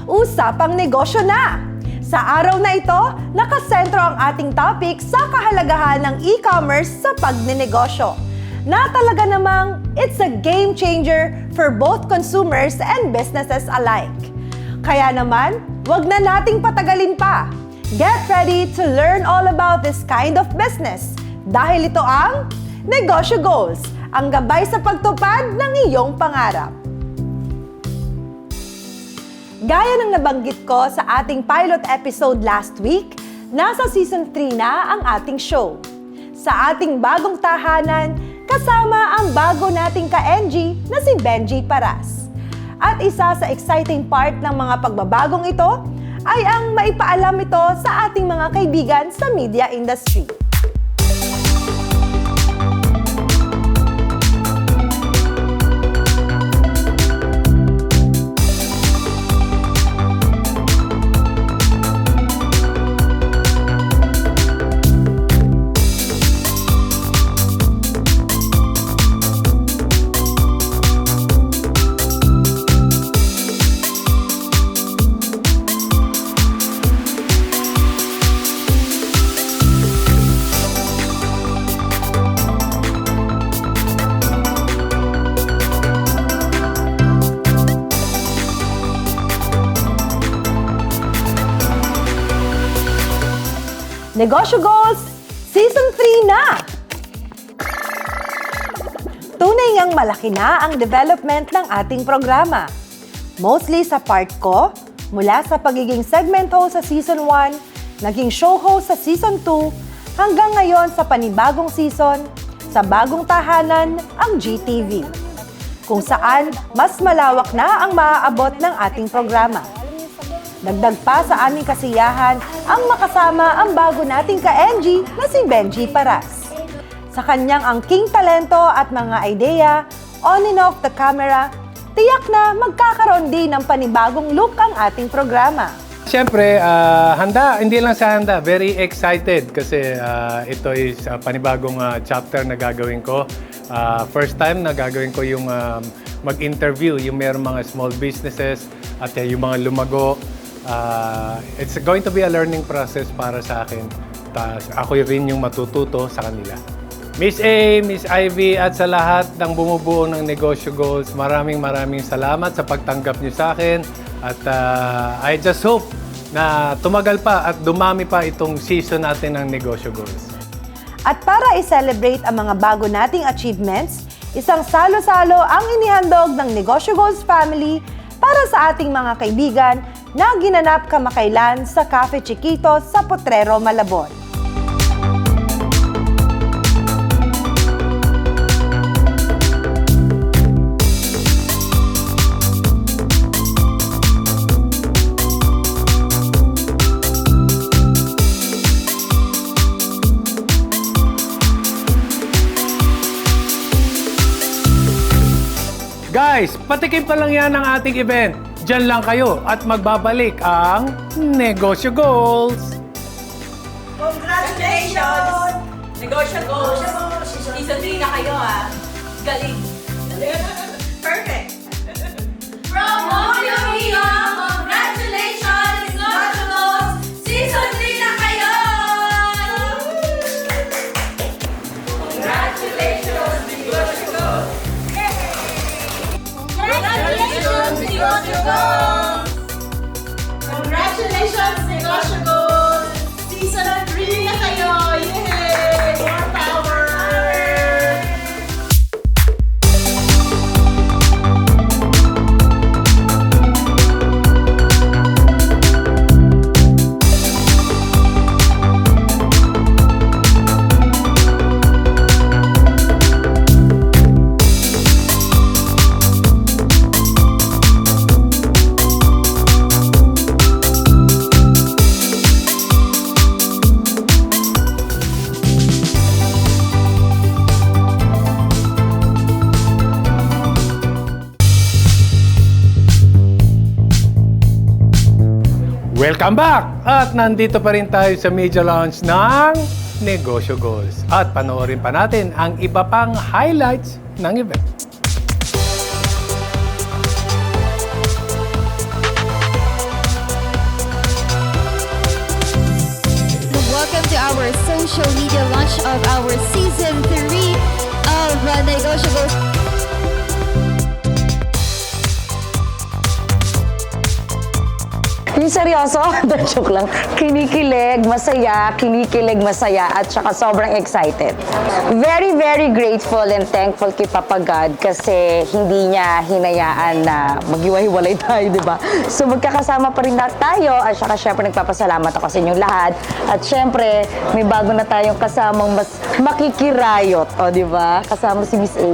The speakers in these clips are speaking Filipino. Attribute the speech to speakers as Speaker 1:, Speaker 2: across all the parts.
Speaker 1: Usapang negosyo na! Sa araw na ito, nakasentro ang ating topic sa kahalagahan ng e-commerce sa pagnenegosyo. Na talaga namang it's a game changer for both consumers and businesses alike. Kaya naman, wag na nating patagalin pa. Get ready to learn all about this kind of business dahil ito ang Negosyo Goals, ang gabay sa pagtupad ng iyong pangarap. Gaya ng nabanggit ko sa ating pilot episode last week, nasa Season 3 na ang ating show. Sa ating bagong tahanan, kasama ang bago nating ka-NG na si Benji Paras. At isa sa exciting part ng mga pagbabagong ito ay ang maipaalam ito sa ating mga kaibigan sa media industry. Negosyo Goals, Season 3 na! Tunay ngang malaki na ang development ng ating programa. Mostly sa part ko, mula sa pagiging segment host sa Season 1, naging show host sa Season 2, hanggang ngayon sa panibagong season, sa bagong tahanan, ang GTV. Kung saan, mas malawak na ang maaabot ng ating programa. Dagdag pa sa aming kasiyahan ang makasama ang bago nating ka-NG na si Benji Paras. Sa kanyang angking talento at mga ideya, on and off the camera, tiyak na magkakaroon din ng panibagong look ang ating programa.
Speaker 2: Siyempre, handa, hindi lang sa handa, very excited kasi ito is panibagong chapter na gagawin ko. First time na gagawin ko yung mag-interview, yung mayroong mga small businesses at yung mga lumago. It's going to be a learning process para sa akin. Ako rin yung matututo sa kanila. Miss A, Miss Ivy at sa lahat ng bumubuo ng Negosyo Goals, maraming salamat sa pagtanggap niyo sa akin. At I just hope na tumagal pa at dumami pa itong season natin ng Negosyo Goals.
Speaker 1: At para i-celebrate ang mga bago nating achievements, isang salo-salo ang inihandog ng Negosyo Goals family para sa ating mga kaibigan na ginanap kamakailan sa Cafe Chiquito sa Potrero, Malabon.
Speaker 2: Guys, patikim pa lang yan ng ating event. Diyan lang kayo at magbabalik ang Negosyo Goals!
Speaker 3: Congratulations! Negosyo Goals! Season 3 na kayo Galing! Perfect! From Audio Mia, congratulations! Negosyo Goals! Season 3 na kayo! Congratulations! Negosyo Goals! Congratulations, Negosyo Goals! Congratulations, Negosyo Goals! Season 3 na kayo! Yay! More power!
Speaker 2: Welcome back! At nandito pa rin tayo sa media launch ng Negosyo Goals. At panoorin pa natin ang iba pang highlights ng event.
Speaker 4: our social media launch of our Season 3 of Negotiables.
Speaker 5: Yung seryoso, joke lang. Kinikilig, masaya, at saka sobrang excited. Very, very grateful and thankful kay Papa God kasi hindi niya hinayaan na maghiwa-hiwalay tayo, di ba? So magkakasama pa rin tayo at saka syempre nagpapasalamat ako sa inyong lahat. At syempre, may bago na tayong kasamang mas makikirayot, o di ba? Kasama si Miss A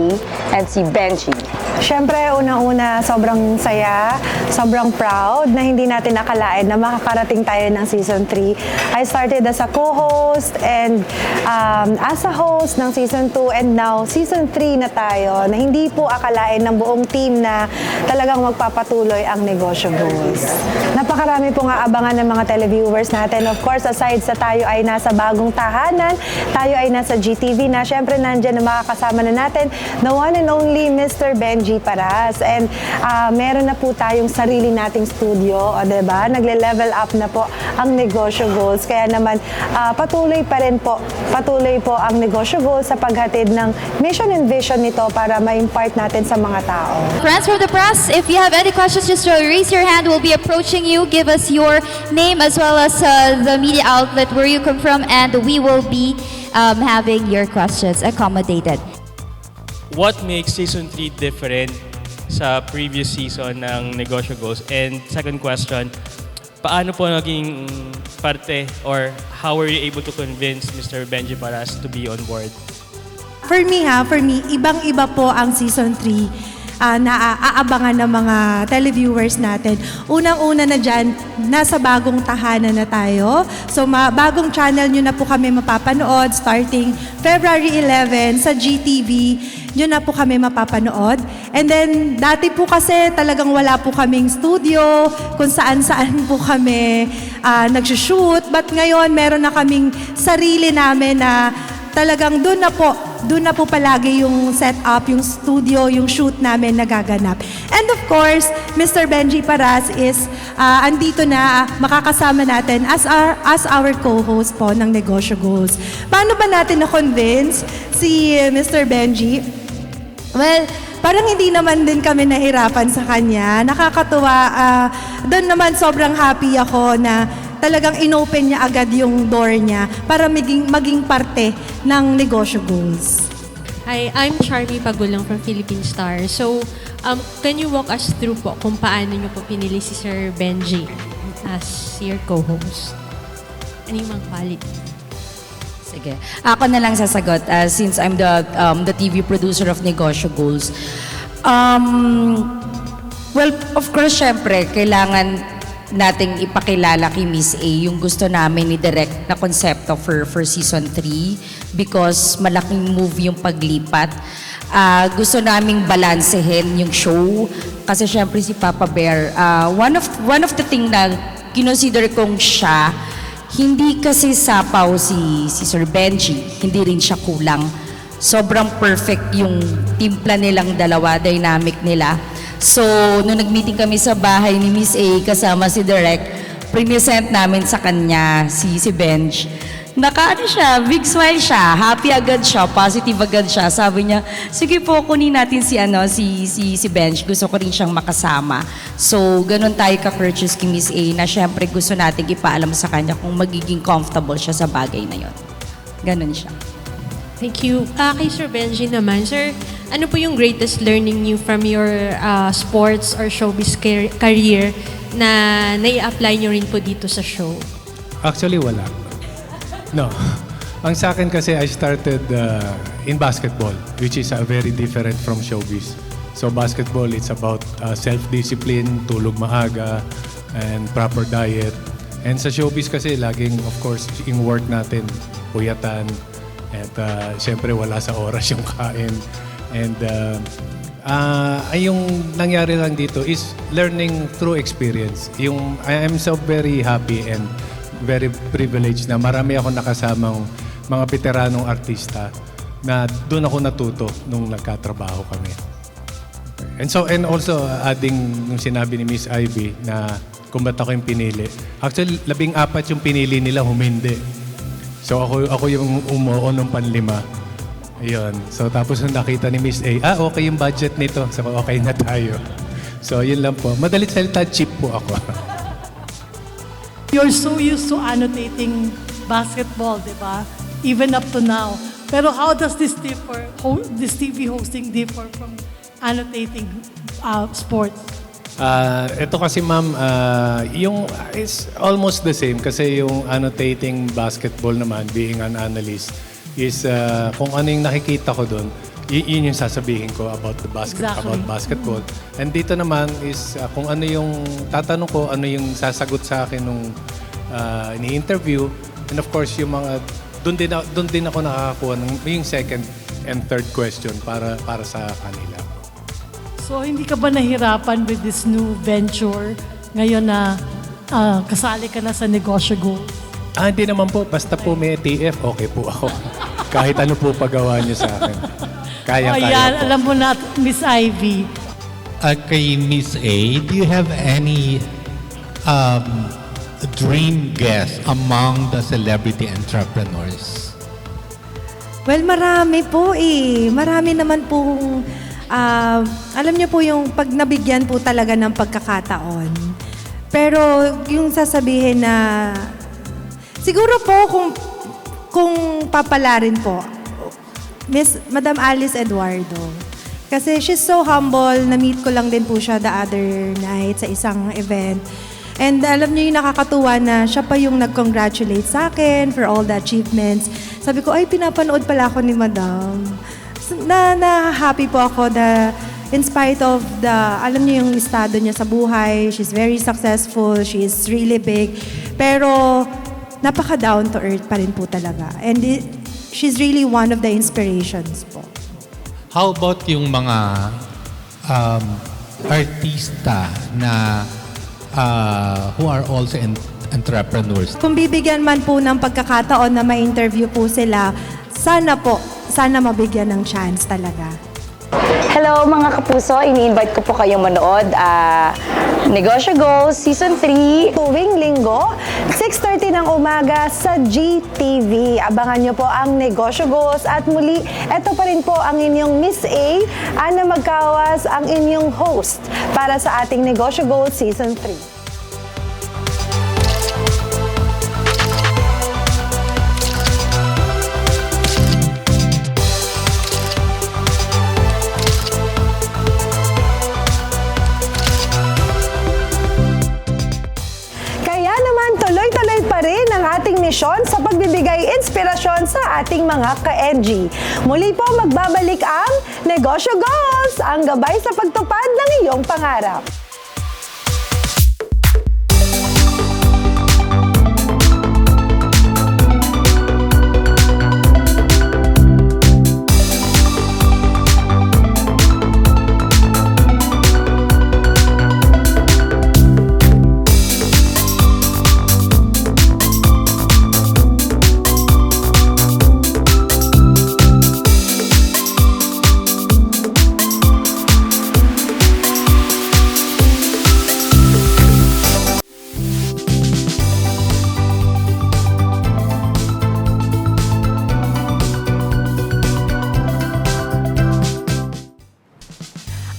Speaker 5: and si Benji.
Speaker 1: Siyempre, unang-una, sobrang saya, sobrang proud na hindi natin nakalain na makakarating tayo ng Season 3. I started as a co-host and as a host ng Season 2 and now Season 3 na tayo na hindi po akalain ng buong team na talagang magpapatuloy ang Negosyo Goals. Napakarami po nga abangan ng mga televiewers natin. Of course, aside sa tayo ay nasa bagong tahanan, tayo ay nasa GTV na. Siyempre, nandyan na makakasama na natin the one and only Mr. Benji Paras. And meron na po tayong sarili nating studio, o diba? Nagle-level up na po ang Negosyo Goals. Kaya naman, patuloy po ang Negosyo Goals sa paghatid ng mission and vision nito para ma-impart natin sa mga tao.
Speaker 4: Friends from the press, if you have any questions, just raise your hand. We'll be approaching you. Give us your name as well as the media outlet where you come from, and we will be having your questions accommodated.
Speaker 6: What makes Season 3 different sa previous season ng Negosyo Goals? And second question, paano po naging parte or how were you able to convince Mr. Benji Paras to be on board?
Speaker 7: For me, ibang-iba po ang Season 3 na aabangan ng mga televiewers natin. Unang-una na dyan, nasa bagong tahanan na tayo. So, bagong channel nyo na po kami mapapanood starting February 11 sa GTV. Nyo na po kami mapapanood. And then, dati po kasi talagang wala po kaming studio, kung saan-saan po kami nagsushoot. But ngayon, meron na kaming sarili namin na talagang doon na po palagi yung setup, yung studio, yung shoot namin nagaganap. And of course, Mr. Benji Paras is andito na, makakasama natin as our co-host po ng Negosyo Goals. Paano ba natin na-convince si Mr. Benji? Well, parang hindi naman din kami nahirapan sa kanya. Nakakatuwa. Doon naman sobrang happy ako na talagang inopen niya agad yung door niya para maging parte ng Negosyo Goals.
Speaker 8: Hi, I'm Charmy Pagulang from Philippine Star. So, can you walk us through po kung paano niyo po pinili si Sir Benji as your co-host? Ano yung mga quality?
Speaker 5: Sige. Ako na lang sasagot since I'm the TV producer of Negosyo Goals. Well, of course, syempre, kailangan nating ipakilala kay Miss A yung gusto namin ni Direct na konsepto for Season 3 because malaking move yung paglipat. Gusto naming balansehin yung show kasi syempre si Papa Bear, one of the thing na kinonsider kong siya, hindi kasi sapaw si Sir Benji, hindi rin siya kulang. Sobrang perfect yung timpla nilang dalawa, dynamic nila. So, nung nag-meeting kami sa bahay ni Miss A kasama si Direk, present namin sa kanya si Benj. Nakaano siya, big smile siya, happy agad siya, positive agad siya. Sabi niya, sige po, kunin natin si Benj. Gusto ko rin siyang makasama. So, ganun tayo ka-courteous kay Miss A na syempre gusto natin ipaalam sa kanya kung magiging comfortable siya sa bagay na yon. Ganun siya.
Speaker 8: Thank you. Kay Sir Benji naman, Sir, ano po yung greatest learning you from your sports or showbiz career na nai-apply nyo rin po dito sa show?
Speaker 2: Actually, wala. No. Ang sa akin kasi, I started in basketball, which is very different from showbiz. So basketball, it's about self-discipline, tulog maaga, and proper diet. And sa showbiz kasi, laging, of course, yung work natin, puyatan, at siyempre wala sa oras yung kain. And yung nangyari lang dito is learning through experience. I am so very happy and very privileged na marami akong nakasamang mga veteranong artista na doon ako natuto nung nagkatrabaho kami. And also adding nung sinabi ni Miss Ivy na kung ba't ako yung pinili. Actually, 14 yung pinili nila, humindi. So ako yung umuo ng panlima. Ayun. So tapos nung nakita ni Miss A, okay yung budget nito. So okay na tayo. So yun lang po. Madalit salita, cheap po ako.
Speaker 9: You're so used to annotating basketball, di ba? Even up to now. Pero how does this TV hosting differ from annotating sports?
Speaker 2: Ito kasi ma'am, yung is almost the same kasi yung annotating basketball naman, being an analyst, is kung ano yung nakikita ko doon, yun yung sasabihin ko about the about basketball. And dito naman is kung ano yung tatanong ko, ano yung sasagot sa akin nung ni-interview. And of course, yung mga doon din ako nakakakuha ng yung second and third question para sa kanila.
Speaker 9: So hindi ka ba nahirapan with this new venture ngayon na kasali ka na sa Negosyo Goals?
Speaker 2: Hindi naman po. Basta po may TF, okay po ako. Kahit ano po pagawa niyo sa akin. Kaya-kaya
Speaker 9: Ayan,
Speaker 2: po.
Speaker 9: alam mo na, Miss Ivy.
Speaker 10: Kay Miss A, do you have any dream guest among the celebrity entrepreneurs?
Speaker 7: Well, marami po eh. Marami naman pong, alam niyo po yung pag nabigyan po talaga ng pagkakataon. Pero yung sasabihin na, siguro po kung papalarin po, Madam Alice Eduardo. Kasi she's so humble. Na-meet ko lang din po siya the other night sa isang event. And alam niyo yung nakakatuwa na siya pa yung nag-congratulate sa akin for all the achievements. Sabi ko, ay, pinapanood pala ako ni Madam. Na-happy po ako na in spite of the, alam niyo yung estado niya sa buhay, she's very successful, she's really big. Pero napaka-down to earth pa rin po talaga. And she's really one of the inspirations po.
Speaker 10: How about yung mga artista na who are also entrepreneurs?
Speaker 7: Kung bibigyan man po ng pagkakataon na ma-interview po sila, sana mabigyan ng chance talaga.
Speaker 11: Hello mga kapuso, ini-invite ko po kayong manood Negosyo Goals Season 3
Speaker 1: Tuwing linggo, 6:30 ng umaga sa GTV. Abangan nyo po ang Negosyo Goals at muli, eto pa rin po ang inyong Miss A, Ana Magkawas, ang inyong host para sa ating Negosyo Goals Season 3. Tuloy-tuloy pa rin ang ating misyon sa pagbibigay inspirasyon sa ating mga ka-EDGI. Muli po magbabalik ang Negosyo Goals, ang gabay sa pagtupad ng iyong pangarap.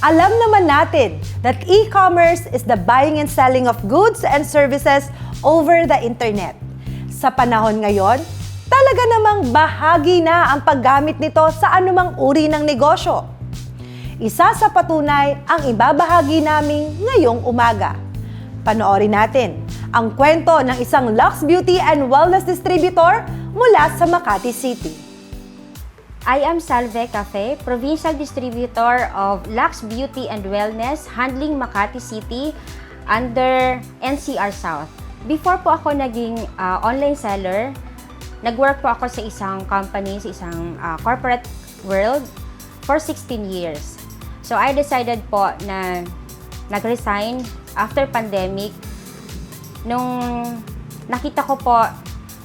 Speaker 1: Alam naman natin that e-commerce is the buying and selling of goods and services over the internet. Sa panahon ngayon, talaga namang bahagi na ang paggamit nito sa anumang uri ng negosyo. Isa sa patunay ang ibabahagi namin ngayong umaga. Panoorin natin ang kwento ng isang Lux Beauty and Wellness Distributor mula sa Makati City.
Speaker 12: I am Salve Cafe, Provincial Distributor of Lux Beauty and Wellness, handling Makati City under NCR South. Before po ako naging online seller, nag-work po ako sa isang company, sa isang corporate world for 16 years. So I decided po na nag-resign after pandemic. Nung nakita ko po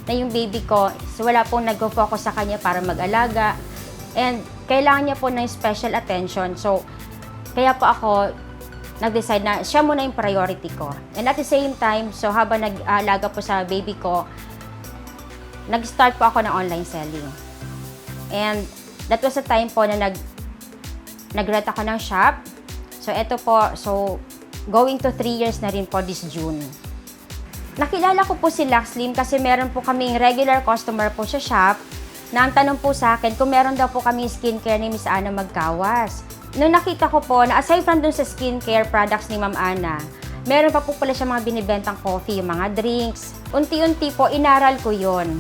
Speaker 12: na yung baby ko, so wala pong nag-focus sa kanya para mag-alaga. And kailangan niya po ng special attention. So, kaya po ako nag-decide na siya muna yung priority ko. And at the same time, so habang nag-alaga po sa baby ko, nag-start po ako ng online selling. And that was the time po na nag-rent ako ng shop. So, eto po, going to 3 years na rin po this June. Nakilala ko po si Luxlim kasi meron po kaming regular customer po sa shop na ang tanong po sa akin kung meron daw po kami skincare ni Miss Ana Magkawas. Nung nakita ko po na aside from dun sa skincare products ni Ma'am Ana, meron pa po pala siya mga binibentang coffee, mga drinks. Unti-unti po, inaral ko yon.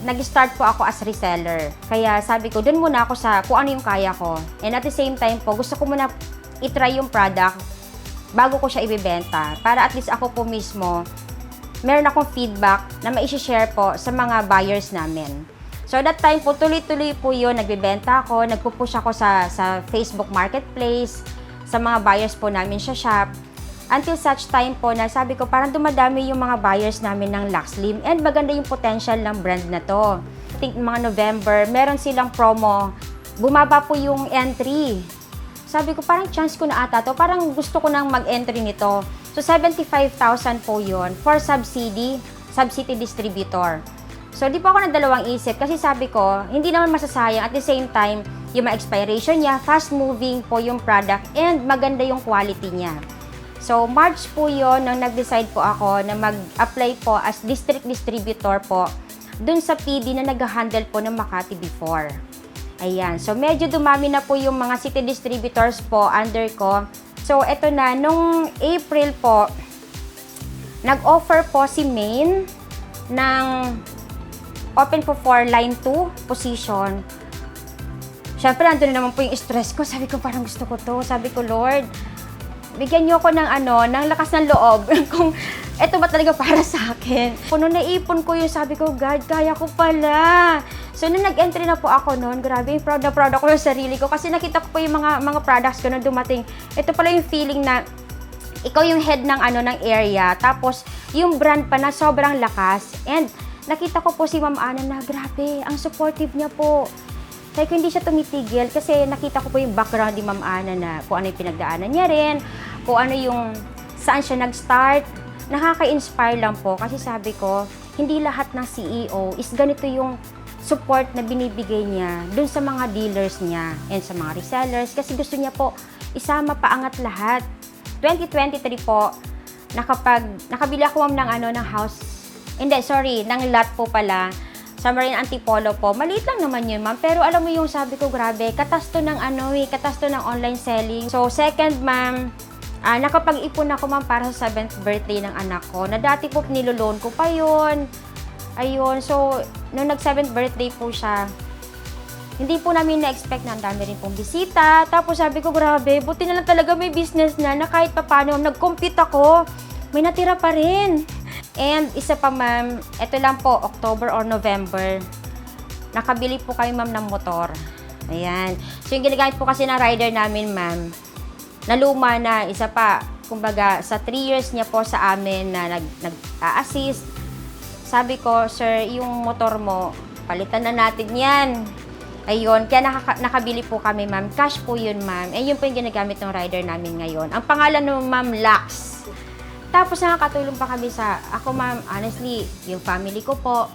Speaker 12: Nag-start po ako as reseller. Kaya sabi ko, dun muna ako sa kung ano yung kaya ko. And at the same time po, gusto ko muna itry yung product bago ko siya ibibenta. Para at least ako po mismo, meron akong feedback na ma-share po sa mga buyers namin. So that time po, tuloy-tuloy po yun, nagbibenta ako, nagpupush ako sa Facebook Marketplace, sa mga buyers po namin sa shop. Until such time po na sabi ko, parang dumadami yung mga buyers namin ng Luxlim and maganda yung potential ng brand na to. I think mga November, meron silang promo, bumaba po yung entry. Sabi ko, parang chance ko na ata to, parang gusto ko nang mag-entry nito. So, 75,000 po yun for subsidy distributor. So, di po ako nagdalawang isip kasi sabi ko, hindi naman masasayang at the same time, yung ma-expiration niya, fast-moving po yung product and maganda yung quality niya. So, March po yun nung nag-decide po ako na mag-apply po as district distributor po dun sa PD na nag-handle po ng Makati before. Ayan. So, medyo dumami na po yung mga city distributors po under ko. So, eto na, nung April po, nag-offer po si Maine ng open po for line 2 position. Siyempre, nandun na naman po yung stress ko. Sabi ko, parang gusto ko to. Sabi ko, Lord, bigyan niyo ako ng lakas ng loob. Kung eto ba talaga para sa akin. Nung naipon ko yun, sabi ko, God, kaya ko pala. So, nung nag-entry na po ako noon, grabe, proud ako sa sarili ko. Kasi nakita ko po yung mga products ko nung dumating. Ito pala yung feeling na ikaw yung head ng area. Tapos, yung brand pa na sobrang lakas. And, nakita ko po si Ma'am Ana na grabe, ang supportive niya po. Kaya ko hindi siya tumitigil kasi nakita ko po yung background ni Ma'am Ana na kung ano yung pinagdaanan niya rin, kung ano yung saan siya nag-start. Nakaka-inspire lang po kasi sabi ko, hindi lahat ng CEO is ganito yung support na binibigay niya dun sa mga dealers niya and sa mga resellers kasi gusto niya po isama paangat lahat. 2023 po, nakabili ako ng house, ng lot po pala sa Marine Antipolo po. Maliit lang naman yun, ma'am. Pero alam mo yung sabi ko, grabe, katasto ng katasto ng online selling. So, second, ma'am, nakapag-ipon ako, ma'am, para sa 7th birthday ng anak ko. Na dati po, niloloan ko pa yun. Ayun, so, nung nag-7th birthday po siya, hindi po namin na-expect na ang dami rin pong bisita. Tapos sabi ko, grabe, buti na lang talaga may business na kahit pa paano, nag-compete ako, may natira pa rin. And isa pa, ma'am, ito lang po, October or November, nakabili po kami, ma'am, ng motor. Ayan. So, yung ginagamit po kasi ng rider namin, ma'am, na luma na, isa pa, kumbaga, sa 3 years niya po sa amin na nag-assist, sabi ko, sir, yung motor mo, palitan na natin yan. Ayun, kaya nakabili po kami, ma'am. Cash po yun, ma'am. Eh, yun po yung ginagamit ng rider namin ngayon. Ang pangalan ng ma'am, Lux. Tapos nakakatulong pa kami ako, ma'am, honestly, yung family ko po,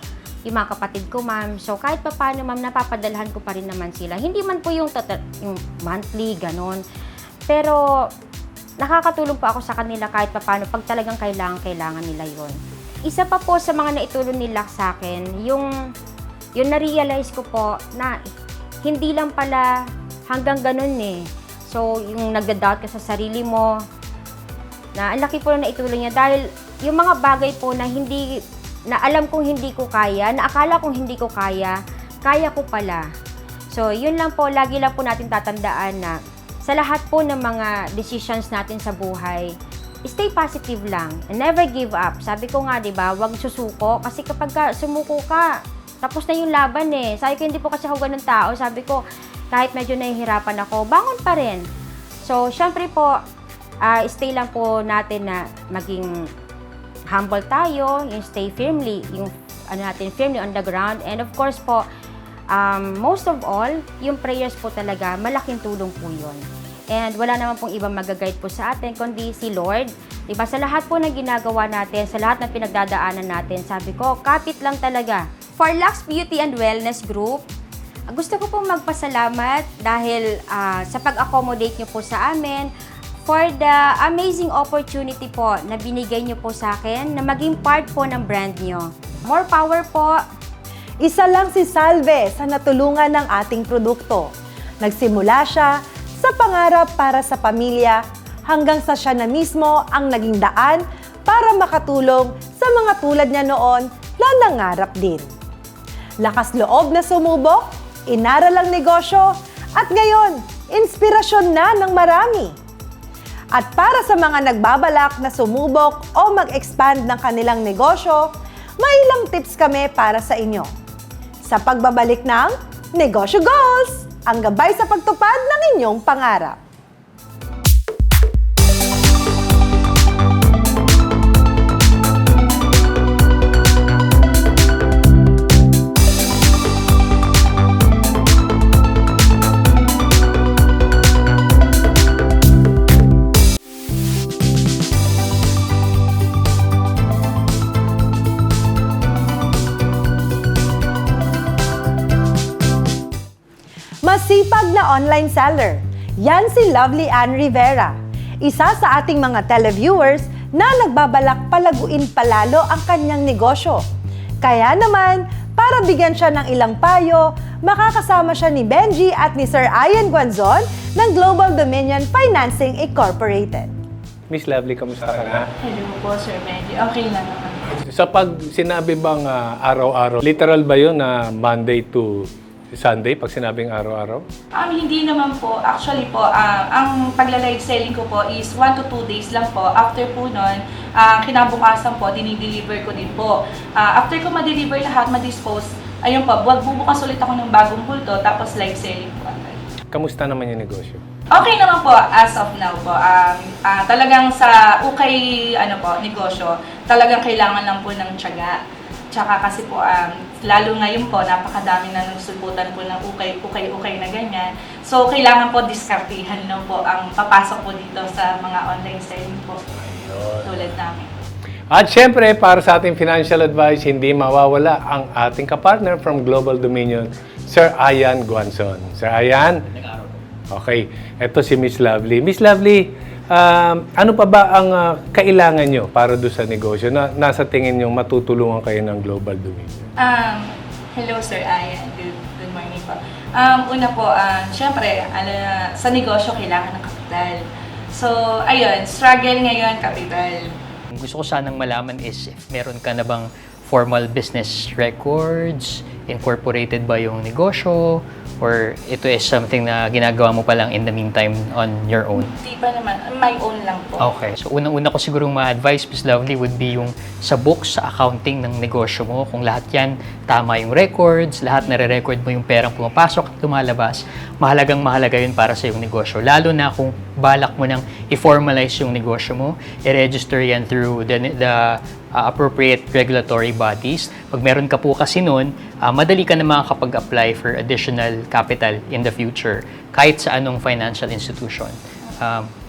Speaker 12: yung mga kapatid ko, ma'am. So, kahit pa paano, ma'am, napapadalhan ko pa rin naman sila. Hindi man po yung monthly, ganon. Pero, nakakatulong po ako sa kanila kahit pa paano pag talagang kailangan nila yon. Isa pa po sa mga naitulong ni Lux sa akin, yung na-realize ko po na hindi lang pala hanggang ganun eh. So, yung nagda-doubt ka sa sarili mo, na ang laki po na naitulong niya dahil yung mga bagay po na alam kong hindi ko kaya, na akala kong hindi ko kaya ko pala. So, yun lang po, lagi lang po natin tatandaan na sa lahat po ng mga decisions natin sa buhay, stay positive lang and never give up. Sabi ko nga, 'di ba, huwag susuko kasi kapag sumuko ka, tapos na yung laban eh. Sabi ko, hindi po kasi ako ganun tao. Sabi ko, kahit medyo nahihirapan ako, bangon pa rin. So, syempre po, stay lang po natin na maging humble tayo, yung stay firmly, yung firmly on the ground. And of course po, most of all, yung prayers po talaga, malaking tulong po yun. And wala naman pong ibang mag-guide po sa atin, kundi si Lord. Diba? Sa lahat po na ginagawa natin, sa lahat ng pinagdadaanan natin, sabi ko, kapit lang talaga For Lux Beauty and Wellness Group, gusto ko po magpasalamat dahil sa pag-accommodate niyo po sa amin for the amazing opportunity po na binigay niyo po sa akin na maging part po ng brand niyo. More power po!
Speaker 1: Isa lang si Salve sa natulungan ng ating produkto. Nagsimula siya sa pangarap para sa pamilya hanggang sa siya na mismo ang naging daan para makatulong sa mga tulad niya noon na nangarap din. Lakas loob na sumubok, inaral ang negosyo, at ngayon, inspirasyon na ng marami. At para sa mga nagbabalak na sumubok o mag-expand ng kanilang negosyo, may ilang tips kami para sa inyo. Sa pagbabalik ng Negosyo Goals, ang gabay sa pagtupad ng inyong pangarap. Masipag na online seller. Yan si Lovely Ann Rivera. Isa sa ating mga televiewers na nagbabalak palaguin palalo ang kanyang negosyo. Kaya naman, para bigyan siya ng ilang payo, makakasama siya ni Benji at ni Sir Ian Guanzon ng Global Dominion Financing Incorporated.
Speaker 2: Miss Lovely, kamusta ka na?
Speaker 3: Hello po, Sir Benji. Okay lang naman.
Speaker 2: Sa pag sinabi bang araw-araw, literal ba yun na Monday to Sunday pag sinabing araw-araw?
Speaker 3: Hindi naman po. Actually po, ang pagla-live selling ko po is 1 to 2 days lang po. After po nun, kinabukasan po, dinideliver ko din po. After ko ma-deliver lahat, ma-dispose, ayun po, bubukas ulit ako ng bagong bulto, tapos live selling po.
Speaker 2: Kamusta naman yung negosyo?
Speaker 3: Okay naman po as of now po. Talagang sa ukay negosyo, talagang kailangan lang po ng tiyaga. Tsaka kasi po, lalo ngayon po, napakadami na nagsubutan po ng ukay na ganyan. So, kailangan po diskartihan lang po ang papasok po dito sa mga online selling po. Tulad namin.
Speaker 2: At syempre, para sa ating financial advice, hindi mawawala ang ating kapartner from Global Dominion, Sir Ian Guanzon. Sir Ian? Okay, eto si Miss Lovely. Miss Lovely, ano pa ba ang kailangan nyo para doon sa negosyo na nasa tingin nyo matutulungan kayo ng Global Dominion?
Speaker 3: Hello Sir Ian, good morning po. Una po, syempre, sa negosyo kailangan ng kapital. So, ayun, struggle ngayon, kapital.
Speaker 13: Gusto ko sanang malaman is if meron ka na bang formal business records, incorporated ba yung negosyo, or ito is something na ginagawa mo pa lang in the meantime on your own?
Speaker 3: Di pa naman, my own lang po.
Speaker 13: Okay. So, unang-una ko sigurong ma-advise, Miss Lovely, would be yung sa books, sa accounting ng negosyo mo. Kung lahat yan, tama yung records, lahat nare-record mo yung perang pumapasok at lumalabas, mahalagang-mahalaga yun para sa yung negosyo. Lalo na kung balak mo nang i-formalize yung negosyo mo, i-register yan through the appropriate regulatory bodies. Pag meron ka po kasi nun, madali ka na makakapag-apply for additional capital in the future kahit sa anong financial institution.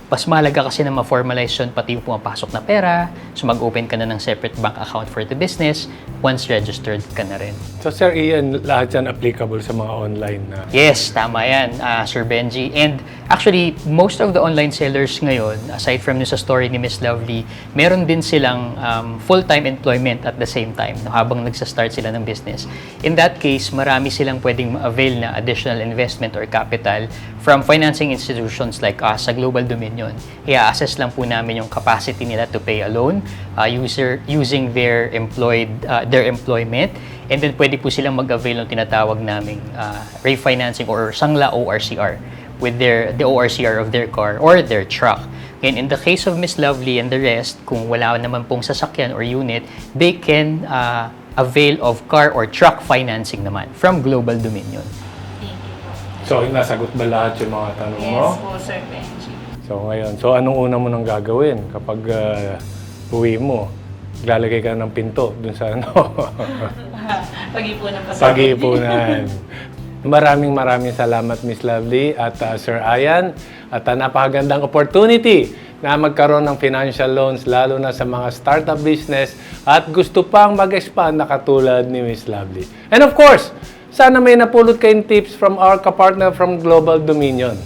Speaker 13: Mas mahalaga kasi na ma-formalize yun pati yung pumapasok na pera, so mag-open ka na ng separate bank account for the business once registered ka na rin.
Speaker 2: So Sir Ian, lahat yan applicable sa mga online na?
Speaker 13: Yes, tama yan, Sir Benji. And actually, most of the online sellers ngayon, aside from sa story ni Miss Lovely, meron din silang full-time employment at the same time no, habang nagsa-start sila ng business. In that case, marami silang pwedeng ma-avail na additional investment or capital from financing institutions like us sa Global Dominion. I-assess lang po namin yung capacity nila to pay a loan using their employment, and then pwede po silang mag-avail ng tinatawag naming refinancing or sangla ORCR with the ORCR of their car or their truck. And in the case of Miss Lovely and the rest, kung wala naman pong sasakyan or unit, they can avail of car or truck financing naman from Global Dominion.
Speaker 2: So, nasagot ba lahat yung mga tanong mo?
Speaker 3: Yes po, Sir Benji.
Speaker 2: So, ngayon, anong una mo nang gagawin kapag uwi mo? Lalagay ka ng pinto dun sa
Speaker 3: Pag-ipunan pa.
Speaker 2: Pag-ipunan. Maraming salamat, Miss Lovely at Sir Ian. At napakagandang opportunity na magkaroon ng financial loans, lalo na sa mga startup business at gusto pang mag-expand na katulad ni Miss Lovely. And of course, sana may napulot kayong tips from our kapartner from Global Dominion.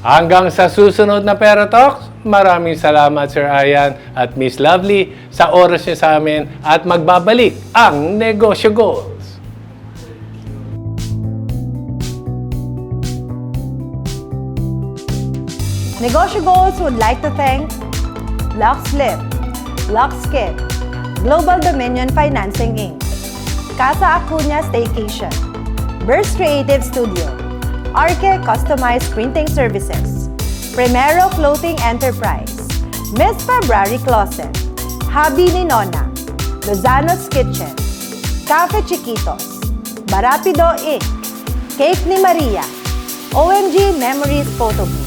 Speaker 2: Hanggang sa susunod na Pera Talks, maraming salamat Sir Ayan at Miss Lovely sa oras niyo sa amin at magbabalik ang Negosyo Goals.
Speaker 1: Negosyo Goals would like to thank LuxLift, LuxKit, Global Dominion Financing Inc., Casa Acuña Staycation, Burst Creative Studio, Arke Customized Printing Services, Primero Clothing Enterprise, Miss February Closet, Habi ni Nona, Lozano's Kitchen, Cafe Chiquitos, Barapido Inc., Cake ni Maria, OMG Memories Photo Booth,